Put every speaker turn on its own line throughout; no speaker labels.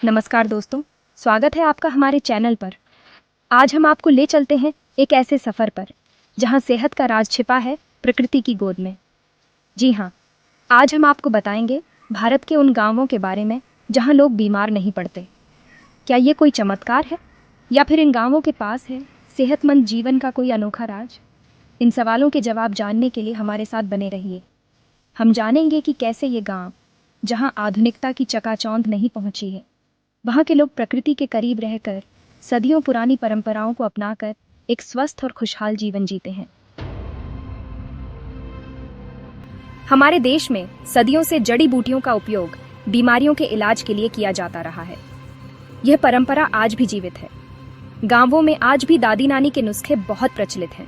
नमस्कार दोस्तों, स्वागत है आपका हमारे चैनल पर। आज हम आपको ले चलते हैं एक ऐसे सफ़र पर जहां सेहत का राज छिपा है प्रकृति की गोद में। जी हाँ, आज हम आपको बताएंगे भारत के उन गांवों के बारे में जहां लोग बीमार नहीं पड़ते। क्या ये कोई चमत्कार है या फिर इन गांवों के पास है सेहतमंद जीवन का कोई अनोखा राज? इन सवालों के जवाब जानने के लिए हमारे साथ बने रहिए। हम जानेंगे कि कैसे ये गांव, जहां आधुनिकता की चकाचौंध नहीं पहुंची है, वहाँ के लोग प्रकृति के करीब रहकर सदियों पुरानी परंपराओं को अपनाकर एक स्वस्थ और खुशहाल जीवन जीते हैं। हमारे देश में सदियों से जड़ी बूटियों का उपयोग बीमारियों के इलाज के लिए किया जाता रहा है। यह परंपरा आज भी जीवित है। गांवों में आज भी दादी नानी के नुस्खे बहुत प्रचलित हैं।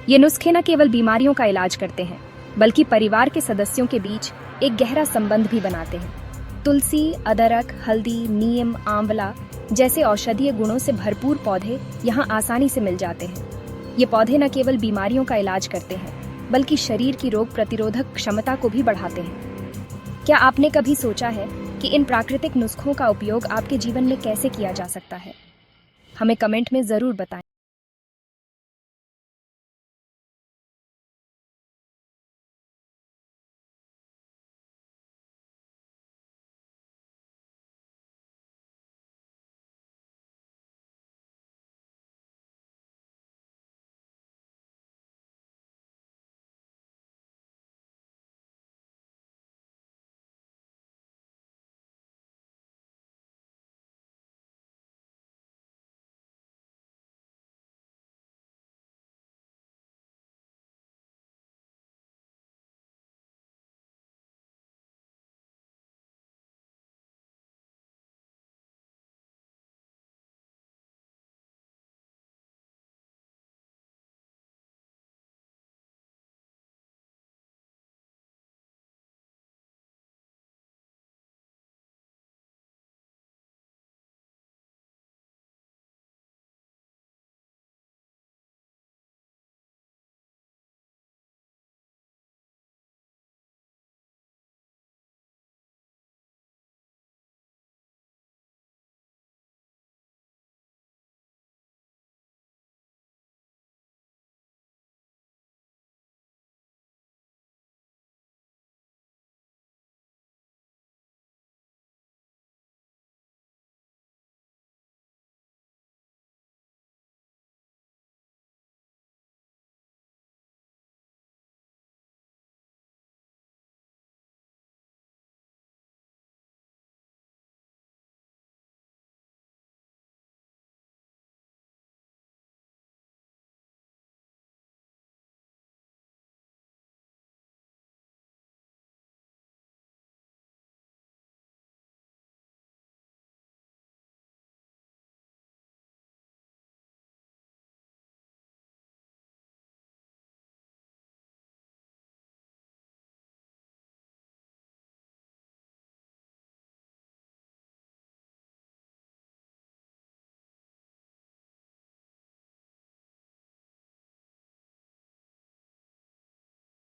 ये नुस्खे न केवल बीमारियों का इलाज करते हैं, बल्कि परिवार के सदस्यों के बीच एक गहरा संबंध भी बनाते हैं। तुलसी, अदरक, हल्दी, नीम, आंवला जैसे औषधीय गुणों से भरपूर पौधे यहाँ आसानी से मिल जाते हैं। ये पौधे न केवल बीमारियों का इलाज करते हैं, बल्कि शरीर की रोग प्रतिरोधक क्षमता को भी बढ़ाते हैं। क्या आपने कभी सोचा है कि इन प्राकृतिक नुस्खों का उपयोग आपके जीवन में कैसे किया जा सकता है? हमें कमेंट में ज़रूर बताएं।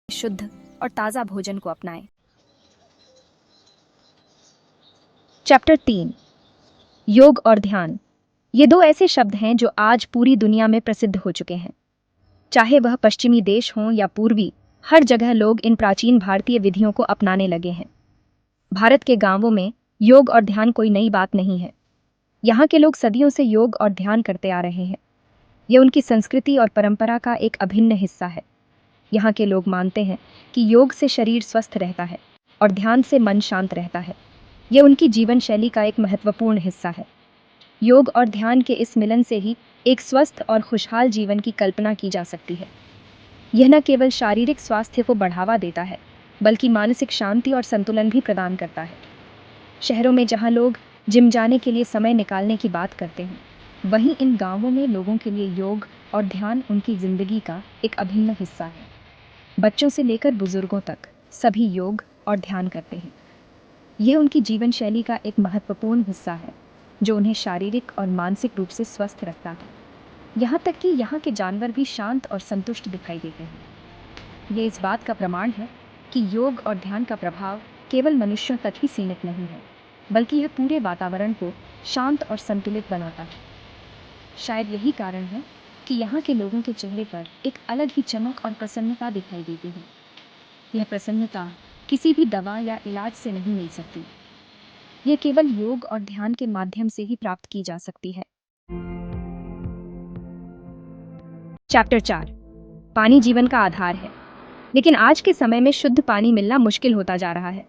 शुद्ध और ताज़ा भोजन को अपनाएं। चैप्टर 3, योग और ध्यान। ये दो ऐसे शब्द हैं जो आज पूरी दुनिया में प्रसिद्ध हो चुके हैं। चाहे वह पश्चिमी देश हों या पूर्वी, हर जगह लोग इन प्राचीन भारतीय विधियों को अपनाने लगे हैं। भारत के गांवों में योग और ध्यान कोई नई बात नहीं है। यहाँ के लोग सदियों से योग और ध्यान करते आ रहे हैं। ये उनकी संस्कृति और परंपरा का एक अभिन्न हिस्सा है। यहाँ के लोग मानते हैं कि योग से शरीर स्वस्थ रहता है और ध्यान से मन शांत रहता है। ये उनकी जीवन शैली का एक महत्वपूर्ण हिस्सा है। योग और ध्यान के इस मिलन से ही एक स्वस्थ और खुशहाल जीवन की कल्पना की जा सकती है। यह न केवल शारीरिक स्वास्थ्य को बढ़ावा देता है, बल्कि मानसिक शांति और संतुलन भी प्रदान करता है। शहरों में जहाँ लोग जिम जाने के लिए समय निकालने की बात करते हैं, वहीं इन गांवों में लोगों के लिए योग और ध्यान उनकी जिंदगी का एक अभिन्न हिस्सा है। बच्चों से लेकर बुजुर्गों तक सभी योग और ध्यान करते हैं। यह उनकी जीवन शैली का एक महत्वपूर्ण हिस्सा है, जो उन्हें शारीरिक और मानसिक रूप से स्वस्थ रखता है। यहाँ तक कि यहाँ के जानवर भी शांत और संतुष्ट दिखाई देते हैं। ये इस बात का प्रमाण है कि योग और ध्यान का प्रभाव केवल मनुष्यों तक ही सीमित नहीं है, बल्कि यह पूरे वातावरण को शांत और संतुलित बनाता है। शायद यही कारण है कि यहाँ के लोगों के चेहरे पर एक अलग ही चमक और प्रसन्नता दिखाई देती है। यह प्रसन्नता किसी भी दवा या इलाज से नहीं मिल सकती। यह केवल योग और ध्यान के माध्यम से ही प्राप्त की जा सकती है। चैप्टर 4, पानी जीवन का आधार है, लेकिन आज के समय में शुद्ध पानी मिलना मुश्किल होता जा रहा है।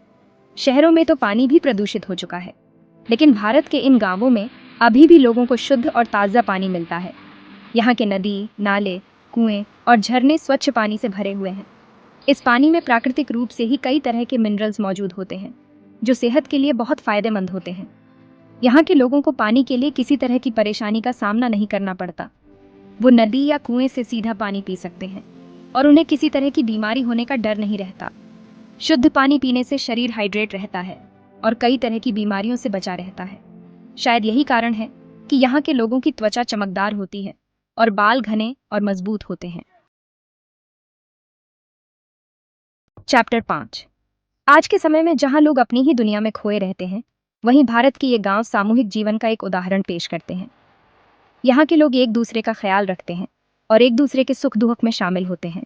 शहरों में तो पानी भी प्रदूषित हो चुका है, लेकिन भारत के इन गांवों में अभी भी लोगों को शुद्ध और ताज़ा पानी मिलता है। यहाँ के नदी, नाले, कुएं और झरने स्वच्छ पानी से भरे हुए हैं। इस पानी में प्राकृतिक रूप से ही कई तरह के मिनरल्स मौजूद होते हैं, जो सेहत के लिए बहुत फायदेमंद होते हैं। यहाँ के लोगों को पानी के लिए किसी तरह की परेशानी का सामना नहीं करना पड़ता। वो नदी या कुएं से सीधा पानी पी सकते हैं और उन्हें किसी तरह की बीमारी होने का डर नहीं रहता। शुद्ध पानी पीने से शरीर हाइड्रेट रहता है और कई तरह की बीमारियों से बचा रहता है। शायद यही कारण है कि यहाँ के लोगों की त्वचा चमकदार होती है और बाल घने और मजबूत होते हैं। चैप्टर 5, आज के समय में जहाँ लोग अपनी ही दुनिया में खोए रहते हैं, वहीं भारत के ये गांव सामूहिक जीवन का एक उदाहरण पेश करते हैं। यहाँ के लोग एक दूसरे का ख्याल रखते हैं और एक दूसरे के सुख दुख में शामिल होते हैं।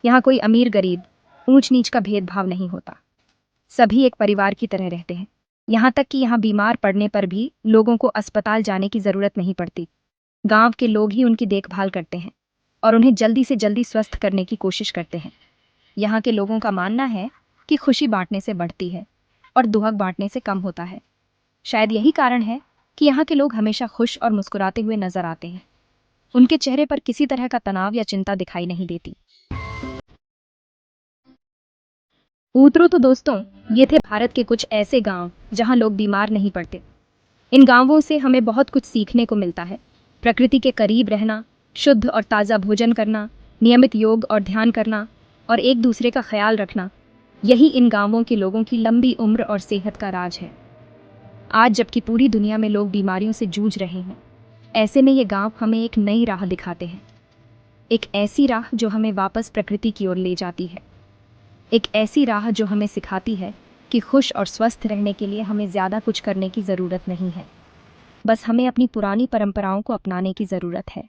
यहाँ कोई अमीर गरीब, ऊंच नीच का भेदभाव नहीं होता। सभी एक परिवार की तरह रहते हैं। यहाँ तक कि यहाँ बीमार पड़ने पर भी लोगों को अस्पताल जाने की जरूरत नहीं पड़ती। गांव के लोग ही उनकी देखभाल करते हैं और उन्हें जल्दी से जल्दी स्वस्थ करने की कोशिश करते हैं। यहाँ के लोगों का मानना है कि खुशी बांटने से बढ़ती है और दुख बांटने से कम होता है। शायद यही कारण है कि यहाँ के लोग हमेशा खुश और मुस्कुराते हुए नजर आते हैं। उनके चेहरे पर किसी तरह का तनाव या चिंता दिखाई नहीं देती। तो दोस्तों, ये थे भारत के कुछ ऐसे गांव जहां लोग बीमार नहीं पड़ते। इन गांवों से हमें बहुत कुछ सीखने को मिलता है। प्रकृति के करीब रहना, शुद्ध और ताज़ा भोजन करना, नियमित योग और ध्यान करना और एक दूसरे का ख्याल रखना, यही इन गांवों के लोगों की लंबी उम्र और सेहत का राज है। आज जबकि पूरी दुनिया में लोग बीमारियों से जूझ रहे हैं, ऐसे में ये गांव हमें एक नई राह दिखाते हैं। एक ऐसी राह जो हमें वापस प्रकृति की ओर ले जाती है। एक ऐसी राह जो हमें सिखाती है कि खुश और स्वस्थ रहने के लिए हमें ज़्यादा कुछ करने की ज़रूरत नहीं है। बस हमें अपनी पुरानी परंपराओं को अपनाने की ज़रूरत है।